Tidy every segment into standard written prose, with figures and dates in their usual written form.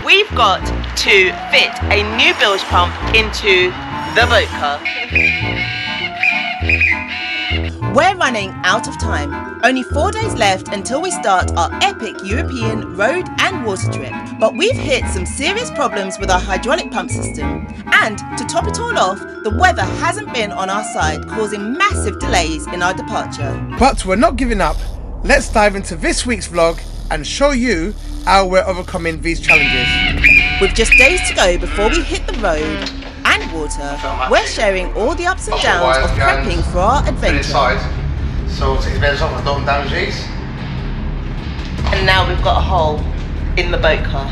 we've got to fit a new bilge pump into the boat car. We're running out of time. Only 4 days left until we start our epic European road and water trip. But we've hit some serious problems with our hydraulic pump system. And to top it all off, the weather hasn't been on our side, causing massive delays in our departure. But we're not giving up. Let's dive into this week's vlog and show you how we're overcoming these challenges. With just days to go before we hit the road and water, we're sharing all the ups and downs of prepping for our adventure. So take the beds off and don't damage these. And now we've got a hole in the boat car.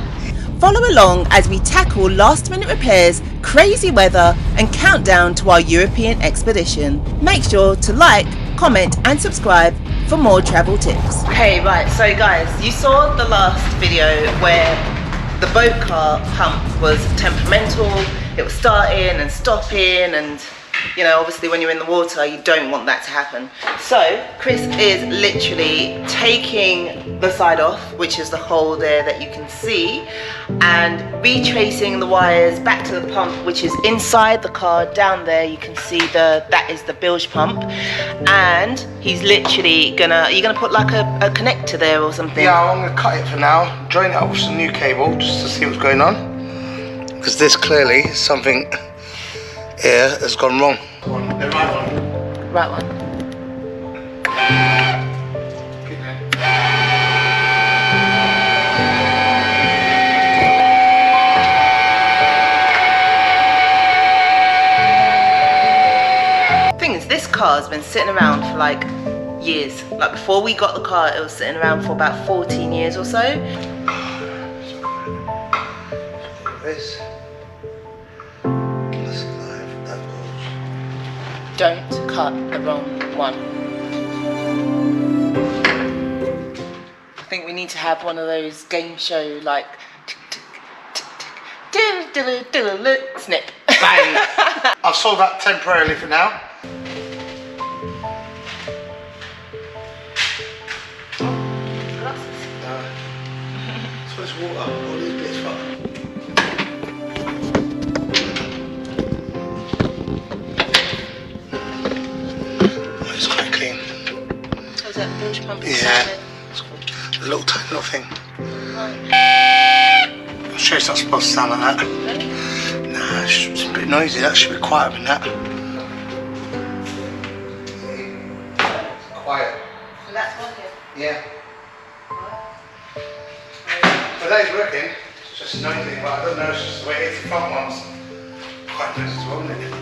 Follow along as we tackle last minute repairs, crazy weather and countdown to our European expedition. Make sure to like, comment and subscribe for more travel tips. Okay, right, so guys, you saw the last video where the boat car pump was temperamental. It was starting and stopping, and you know, obviously when you're in the water you don't want that to happen. So Chris is literally taking the side off, which is the hole there that you can see, and retracing the wires back to the pump, which is inside the car. Down there you can see that is the bilge pump, and he's literally you're gonna put like a connector there or something. Yeah, I'm gonna cut it for now, join it up with some new cable just to see what's going on, because this clearly is something here has gone wrong. The right one. Right one. Thing is, this car's been sitting around for like years. Like before we got the car, it was sitting around for about 14 years or so. This. Don't cut the wrong one. I think we need to have one of those game show like snip. Bang! I've solved that temporarily for now. So it's water, all these bits for. It's quite clean. Oh, is that bilge pump? Yeah. A little tiny little thing. Right. I'm sure it's not supposed to sound like that. Really? Nah, it's a bit noisy. That should be quieter than that. Quiet. So that's working? Yeah. But that is working. It's just noisy, but I don't know, it's just the way it is. The front one's quite noisy as well, isn't it?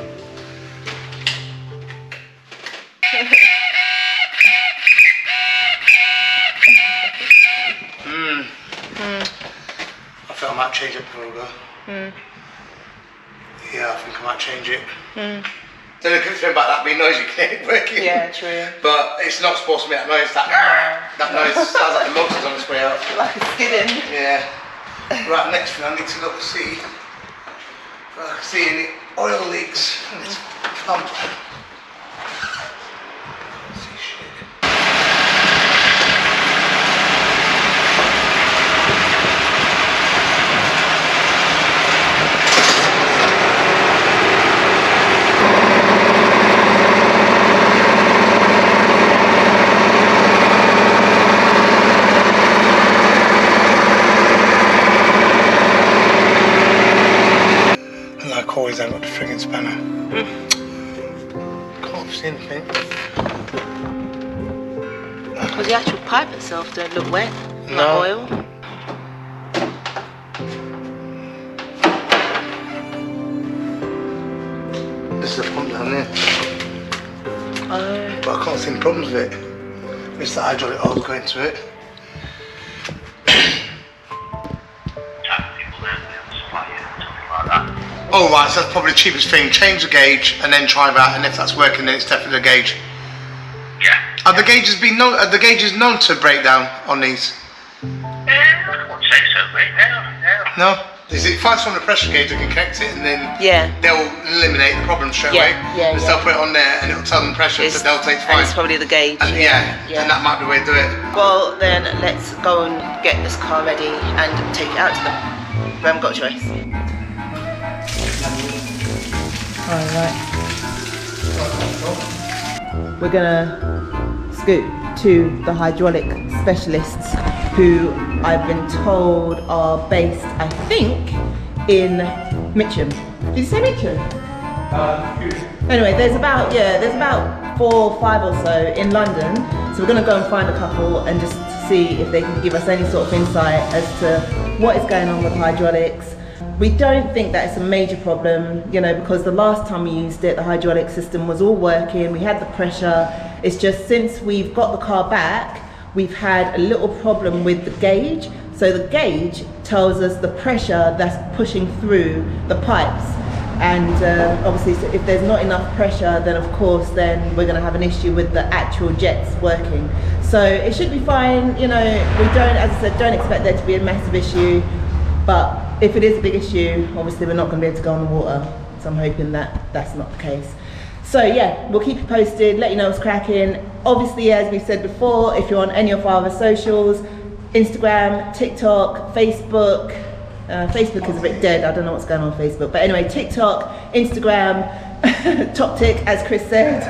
I think I might change it before we go. Yeah, I think I might change it. Then the good thing about that being noisy, can it working? Yeah, true. But it's not supposed to be that noise. That noise sounds like the motor's on its way out. Like a skidding. Yeah. Right, next thing I need to look to see if I can see any oil leaks in this pump. See shit. Always I've got the friggin' spanner. Can't see anything. Because the actual pipe itself don't look wet. No. Like oil. This is the pump down there. Oh. But I can't see any problems with it. It's the hydraulic oil going to it. Oh right, so that's probably the cheapest thing. Change the gauge and then try that, and if that's working then it's definitely the gauge. Yeah. Are the gauges known to break down on these? I wouldn't say so, mate. No. No? Is it finds from the pressure gauge that can connect it and then they'll eliminate the problem straight away? Yeah. They'll put it on there and it'll tell them pressure, so they'll take fine. And it's probably the gauge. And and that might be the way to do it. Well then let's go and get this car ready and take it out to them. We haven't got a choice. Alright. We're gonna scoot to the hydraulic specialists who I've been told are based, I think, in Mitcham. Did you say Mitcham? Anyway, there's about 4 or 5 or so in London, so we're going to go and find a couple and just see if they can give us any sort of insight as to what is going on with hydraulics. We don't think that it's a major problem, you know, because the last time we used it, the hydraulic system was all working, we had the pressure. It's just since we've got the car back, we've had a little problem with the gauge. So the gauge tells us the pressure that's pushing through the pipes. And obviously, so if there's not enough pressure, then of course, then we're going to have an issue with the actual jets working. So it should be fine. You know, we don't, as I said, don't expect there to be a massive issue. But if it is a big issue, obviously we're not going to be able to go on the water. So I'm hoping that that's not the case. So yeah, we'll keep you posted, let you know what's cracking. Obviously, as we said before, if you're on any of our other socials, Instagram, TikTok, Facebook. Facebook is a bit dead, I don't know what's going on Facebook. But anyway, TikTok, Instagram, Top Tick, as Chris said.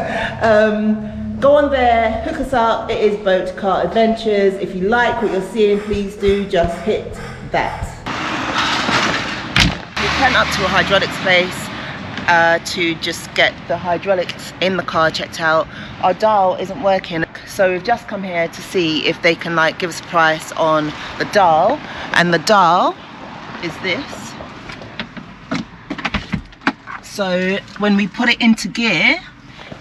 Go on there, hook us up. It is Boat Car Adventures. If you like what you're seeing, please do just hit that. We went up to a hydraulics place to just get the hydraulics in the car checked out. Our dial isn't working, so we've just come here to see if they can like give us a price on the dial. And the dial is this. So when we put it into gear,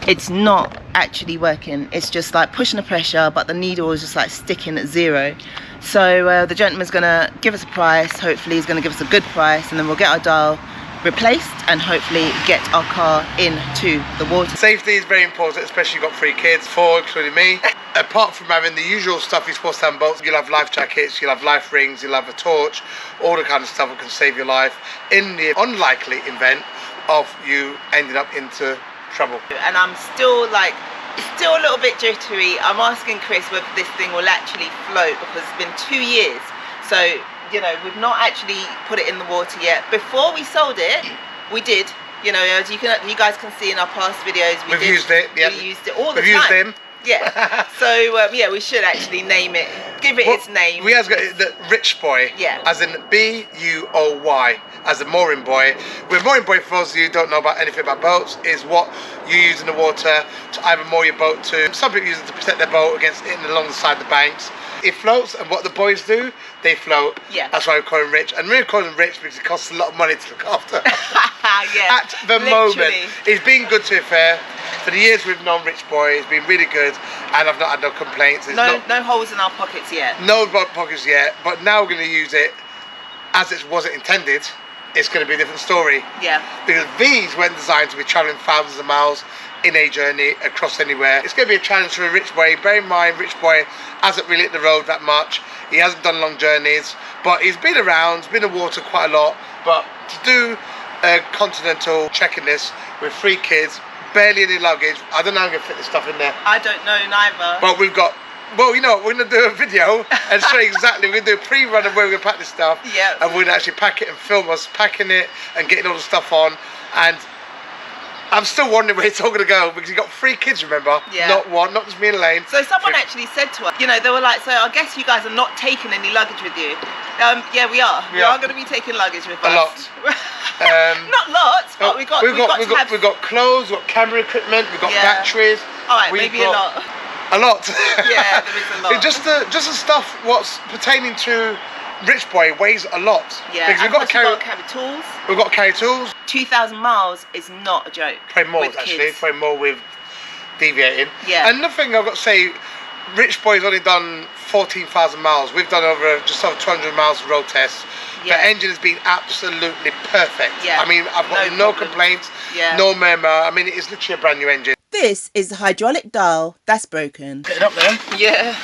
it's not actually working. It's just like pushing the pressure, but the needle is just like sticking at 0. So the gentleman's gonna give us a price. Hopefully he's gonna give us a good price, and then we'll get our dial replaced and hopefully get our car into the water. Safety is very important, especially you've got 3 kids, 4 including me. Apart from having the usual stuff you're supposed to have on boats, you'll have life jackets, you'll have life rings, you'll have a torch, all the kind of stuff that can save your life in the unlikely event of you ending up into trouble. And I'm still like, still a little bit jittery. I'm asking Chris whether this thing will actually float because it's been 2 years. So, you know, we've not actually put it in the water yet. Before we sold it, we did. You know, as you guys can see in our past videos, we've used it. Yeah, we used it all the time. We've used them. Yeah. So yeah, we should actually name it, give it its name. We have got the Rich Boy. Yeah. As in B-U-O-Y, as a mooring buoy. With mooring buoy, for those of you who don't know about anything about boats, is what you use in the water to either moor your boat to. Some people use it to protect their boat against hitting along the side of the banks. It floats, and what the boys do, they float. Yeah. That's why we call him Rich. And we call him Rich because it costs a lot of money to look after. Yeah. At the moment, he's been good to be fair. For the years we've known Rich Boy, he's been really good, and I've not had no complaints. No holes in our pockets yet. No pockets yet, but now we're going to use it as it wasn't intended. It's going to be a different story. Yeah. Because these weren't designed to be travelling thousands of miles in a journey across anywhere. It's going to be a challenge for a Rich Boy. Bear in mind, Rich Boy hasn't really hit the road that much. He hasn't done long journeys, but he's been around, he's been in water quite a lot. But to do a continental checking this with 3 kids, barely any luggage, I don't know how I'm going to fit this stuff in there. I don't know neither. But we've got, well, you know what, we're going to do a video and show you exactly, we're going to do a pre-run of where we're going to pack this stuff. Yeah. And we're going to actually pack it and film us packing it and getting all the stuff on. And I'm still wondering where it's all going to go because you've got 3 kids, remember? Yeah. Not one, not just me and Elaine. So someone actually said to us, you know, they were like, so I guess you guys are not taking any luggage with you. Yeah, we are. We are going to be taking luggage with us. A lot. Not lots, but we've got clothes, we've got camera equipment, we've got batteries. All right, maybe a lot. A lot. Yeah, there is a lot. Just the stuff what's pertaining to Rich Boy weighs a lot. Yeah, because we've got to carry tools. We've got to carry tools. 2,000 miles is not a joke. Probably more actually. Probably more with deviating. Yeah. And another thing I've got to say, Rich Boy's only done 14,000 miles. We've done just over 200 miles of road tests. Yeah. The engine has been absolutely perfect. Yeah. I mean, I've got no complaints, no murmur. I mean, it's literally a brand new engine. This is the hydraulic dial that's broken. Get it up there. Yeah.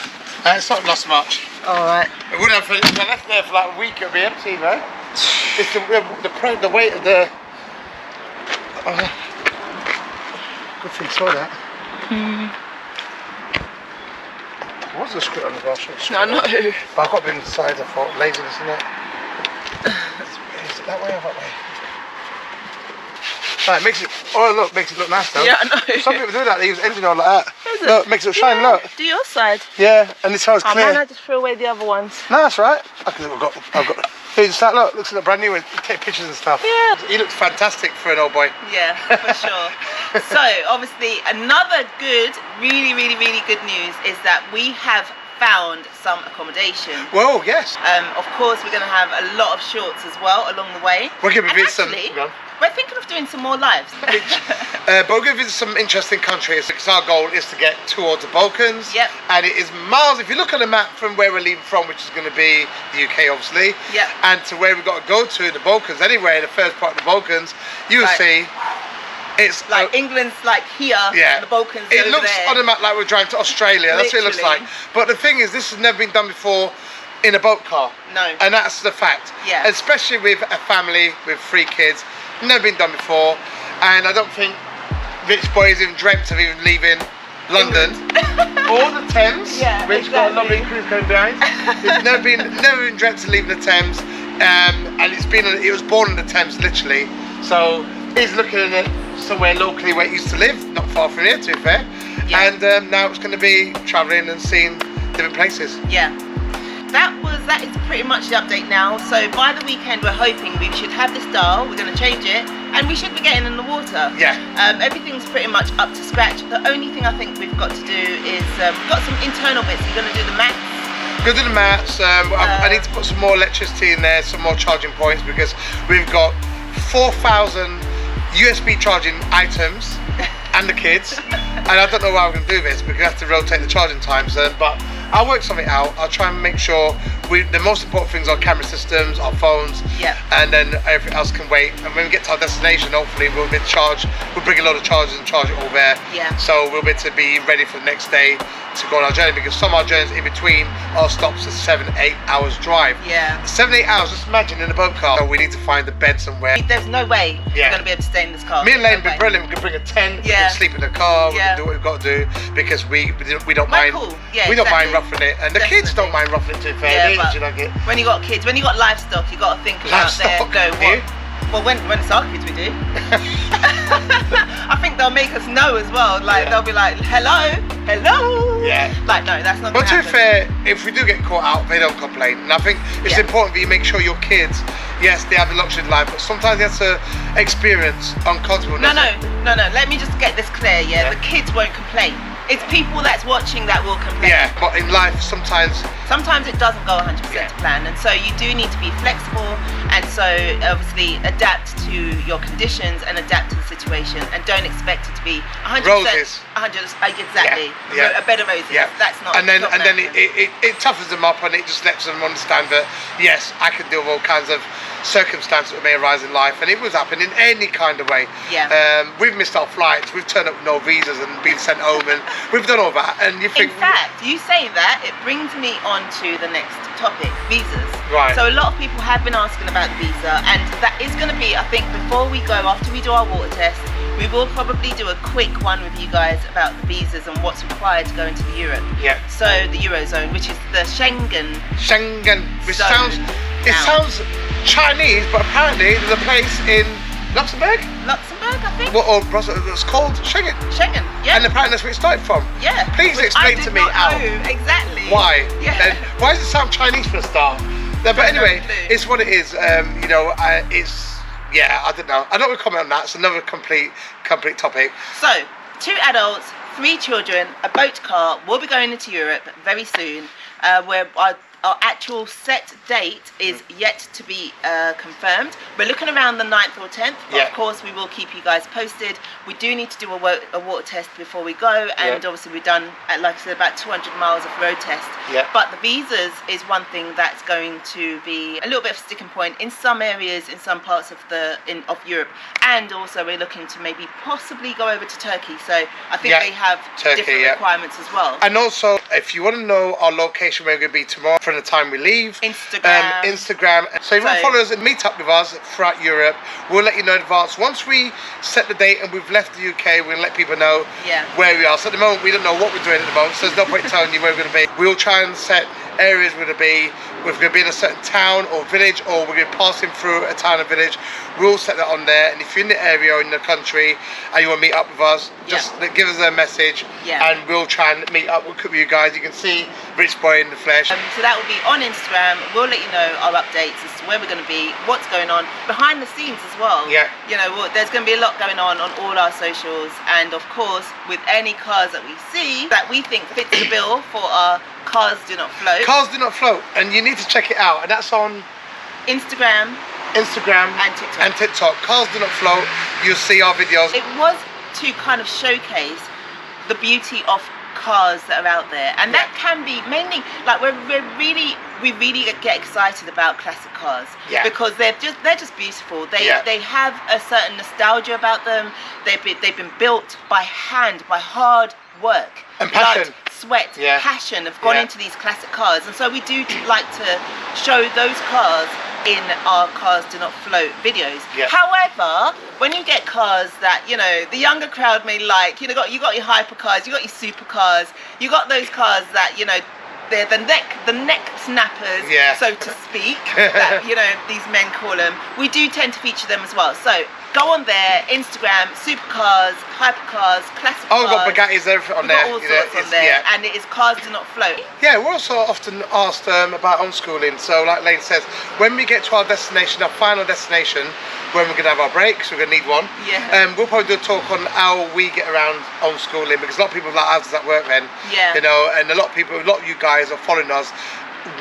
It's not lost much. All right. It wouldn't have, if I left there for like a week, it'd be empty, man. It's the weight of the. Good thing saw that. What's the script on the bar? I know. But I've got to be inside, I thought. Laziness, isn't it? that way or that way? Right, makes it. Oh look, makes it look nice though. Yeah, I know. Some people do that. They use engine oil like that. Is it? Look, makes it shine. Look. Do your side. Yeah, and this one's Oh clear. man, I just threw away the other ones. No, that's right. I've got. Here, just that. Look, looks like brand new. And take pictures and stuff. Yeah. He looks fantastic for an old boy. Yeah, for sure. So obviously another good, really good news is that we have found some accommodation. Whoa, yes. Of course, we're going to have a lot of shorts as well along the way. We're going to And visit some. actually, Go on. we're thinking of doing some more lives. But we're going to visit some interesting countries because our goal is to get towards the Balkans. Yep. And it is miles. If you look on the map from where we're leaving from, which is going to be the UK, obviously. Yep. And to where we've got to go to, the Balkans, anywhere in the first part of the Balkans, you will Right. see it's Like England's like here, yeah. and the Balkans It over looks there. on the map like we're driving to Australia. That's what it looks like. Literally. But the thing is, this has never been done before in a boat car. No. And that's the fact. Yeah. Especially with a family with 3 kids. Never been done before. And I don't think rich boys even dreamt of even leaving London or the Thames. Yeah, Which got a lovely exactly. cruise going behind. It's never been dreamt of leaving the Thames. And it was born in the Thames literally. So he's looking at somewhere locally where he used to live, not far from here to be fair. Yeah. And now it's going to be travelling and seeing different places. Yeah. That is pretty much the update now. So by the weekend we're hoping we should have this dial, we're going to change it, and we should be getting in the water. Yeah. Everything's pretty much up to scratch. The only thing I think we've got to do is we've got some internal bits. You're going to do the maths. Go to the mats. I need to put some more electricity in there, some more charging points because we've got 4,000 USB charging items and the kids. And I don't know why we're going to do this because we have to rotate the charging times. But I'll work something out. I'll try and make sure the most important things are camera systems, our phones, Yeah. and then everything else can wait. And when we get to our destination, hopefully we'll be able to charge. We'll bring a load of chargers and charge it all there. Yeah. So we'll be able to be ready for the next day to go on our journey because some of our journeys in between our stops are 7-8 hours drive. Yeah. 7-8 hours. Just imagine in a boat car. So we need to find a bed somewhere. There's no way Yeah. we're going to be able to stay in this car. Me and Elaine No have been way. brilliant. We can bring a tent, we Yeah. can sleep in the car, we Yeah. can do what we've got to do because we don't Well, mind. cool. Yeah, we don't mind exactly. roughing it, and the kids don't mind roughing it too fair. Yeah, They but you like it. when you got kids, when you got livestock, you got to think about there and Livestock, go, do you? what? Well, when it's our kids, we do. I think they'll make us know as well. Like Yeah. they'll be like, hello. Yeah. Like no, that's not. But to gonna be happen. fair, if we do get caught out, they don't complain. And I think it's Yeah. important that you make sure your kids, yes, they have the luxury of life, but sometimes they have to experience uncomfortableness. No. Let me just get this clear. Yeah, Yeah. the kids won't complain. It's people that's watching that will complain. Yeah, but in life, sometimes Sometimes it doesn't go 100% Yeah. to plan, and so you do need to be flexible, and so obviously adapt to your conditions and adapt to the situation, and don't expect it to be 100%. Roses. 100, exactly. Yeah. A bed of roses. yeah, That's not. and then not it, natural. it toughens them up and it just lets them understand that yes, I can deal with all kinds of circumstances that may arise in life, and it was happen in any kind of way. Yeah. We've missed our flights, we've turned up with no visas and been sent home, and we've done all that. And you think, In fact, you saying that, it brings me on to the next topic, visas. Right. So a lot of people have been asking about the visa, and that is going to be, I think, before we go, after we do our water test, we will probably do a quick one with you guys about the visas and what's required to go into the Europe. Yeah. So the Eurozone, which is the Schengen. Schengen, which Zone sounds Chinese, but apparently there's a place in Luxembourg, Luxembourg, I think. or Brussels, it's called Schengen, Schengen, yeah. and apparently that's where it started from. Yeah. Please Which explain I did to me not how. know exactly. Why? Yeah. And why does it sound Chinese for a start? No, but anyway, Exactly. it's what it is. It's I don't know. I don't want to comment on that. It's another complete topic. So, 2 adults, 3 children, a boat car. We'll be going into Europe very soon, where our actual set date is yet to be confirmed. We're looking around the 9th or 10th, but Yeah. of course we will keep you guys posted. We do need to do a water test before we go, and Yeah. obviously we've done, like I said, about 200 miles of road test. Yeah. But the visas is one thing that's going to be a little bit of a sticking point in some areas, in some parts of of Europe, and also we're looking to maybe possibly go over to Turkey. So I think Yeah. they have Turkey, different yeah. requirements as well. And also, if you want to know our location where we're going to be tomorrow, from the time we leave. Instagram. So if you want to follow us and meet up with us throughout Europe, we'll let you know in advance. Once we set the date and we've left the UK, we'll let people know where we are. So at the moment, we don't know what we're doing at the moment, so there's no point telling you where we're going to be. We'll try and set areas we're going to be. We're going to be in a certain town or village, or we're going to be passing through a town or village. We'll set that on there, and if you're in the area or in the country and you want to meet up with us, just give us a message, and we'll try and meet up with you guys. You can see Rich Boy in the flesh. So that will be on Instagram. We'll let you know our updates as to where we're going to be, what's going on behind the scenes as well. You know, there's going to be a lot going on all our socials, and of course with any cars that we see that we think fits the bill for our Cars Do Not Float. Cars Do Not Float, and you need to check it out, and that's on Instagram and TikTok. Cars Do Not Float. You'll see our videos. It was to kind of showcase the beauty of cars that are out there, and that can be mainly like we really get excited about classic cars because they're just beautiful. They have a certain nostalgia about them. They've been built by hand, by hard work and passion. Blood, sweat, passion have gone into these classic cars, and so we do like to show those cars in our Cars Do Not Float videos. However, when you get cars that, you know, the younger crowd may like, you got your hypercars, you got your supercars, you got those cars that, you know, they're the neck snappers, so to speak, that, you know, these men call them. We do tend to feature them as well. So go on there, Instagram, supercars, hypercars, classic cars. We've got Bugattis, everything on there. We've got all sorts on there, and it is Cars Do Not Float. We're also often asked about homeschooling. So like Elaine says, when we get to our destination, our final destination, when we're going to have our breaks, we're going to need one. We'll probably do a talk on how we get around homeschooling, because a lot of people like, how does that work then? You know, and a lot of you guys are following us,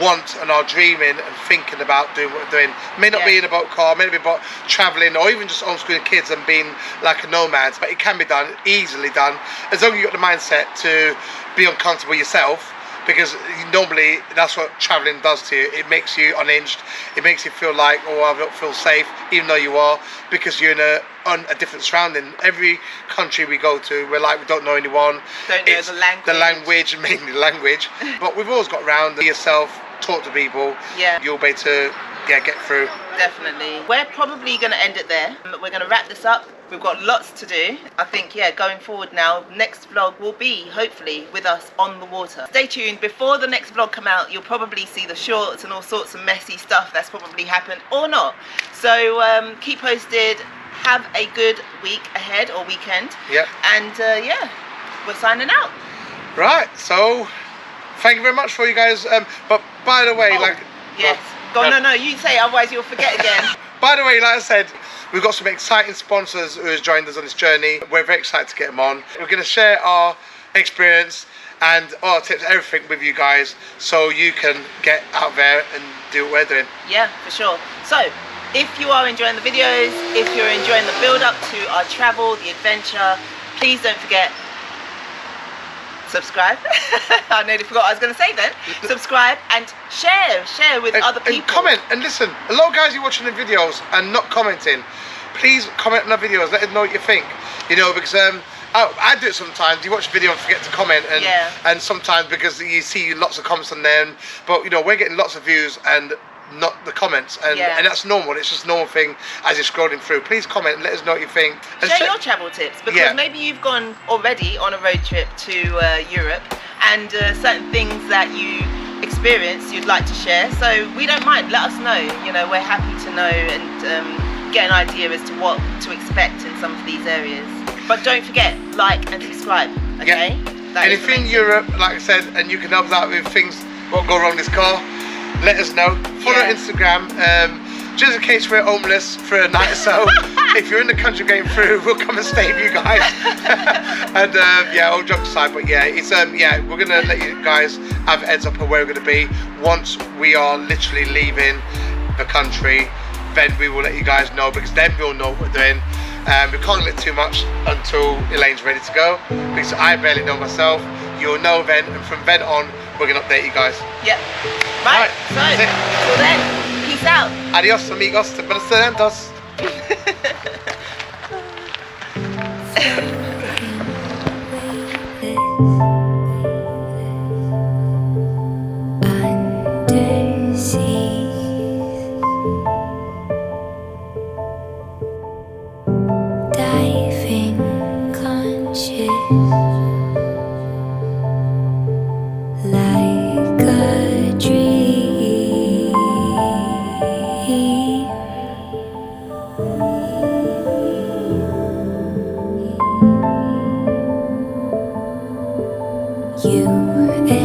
want and are dreaming and thinking about doing what we're doing. May not be in a boat car, may not be about travelling, or even just homeschooling kids and being like a nomad, but it can be done, easily done, as long as you've got the mindset to be uncomfortable yourself, because normally that's what travelling does to you. It makes you unhinged. It makes you feel like, I don't feel safe, even though you are, because you're in a different surrounding. Every country we go to, we're like, we don't know anyone. Don't know the language. The language, mainly the language. But we've always got around, be yourself, talk to people. You'll be able to get through. Definitely. We're probably going to end it there. We're going to wrap this up. We've got lots to do. I think, going forward now, next vlog will be, hopefully, with us on the water. Stay tuned. Before the next vlog come out, you'll probably see the shorts and all sorts of messy stuff that's probably happened or not. So keep posted. Have a good week ahead or weekend. And we're signing out. Right. So thank you very much for you guys. But by the way, no, you say, otherwise you'll forget again. By the way, like I said, we've got some exciting sponsors who has joined us on this journey. We're very excited to get them on. We're going to share our experience and our tips, everything with you guys, so you can get out there and do what we're doing. Yeah, for sure. So, if you are enjoying the videos, if you're enjoying the build up to our travel, the adventure, please don't forget, subscribe. I nearly forgot what I was going to say then. Subscribe and share with other people. And comment and listen. A lot of guys are watching the videos and not commenting. Please comment on the videos. Let us know what you think. You know, because I do it sometimes. You watch a video and forget to comment, and sometimes because you see lots of comments on there. But you know, we're getting lots of views and not the comments, and that's normal. It's just a normal thing as you're scrolling through. Please comment and let us know what you think. And share your travel tips, because maybe you've gone already on a road trip to Europe, and certain things that you experienced you'd like to share. So we don't mind. Let us know. You know, we're happy to know and get an idea as to what to expect in some of these areas. But don't forget, like and subscribe. Okay. And if you're in Europe, like I said, and you can help us out with things what go wrong in this car, let us know. Follow Instagram. Just in case we're homeless for a night or so, if you're in the country going through, we'll come and stay with you guys. And all jokes aside, but it's we're gonna let you guys have heads up of where we're gonna be once we are literally leaving the country. Then we will let you guys know, because then we'll know what we're doing. We can't let too much until Elaine's ready to go, because I barely know myself. You'll know then, and from then on, we're gonna update you guys. Yep. Right. So until then, peace out. Adios, amigos. Te benestentos. Until like a dream. You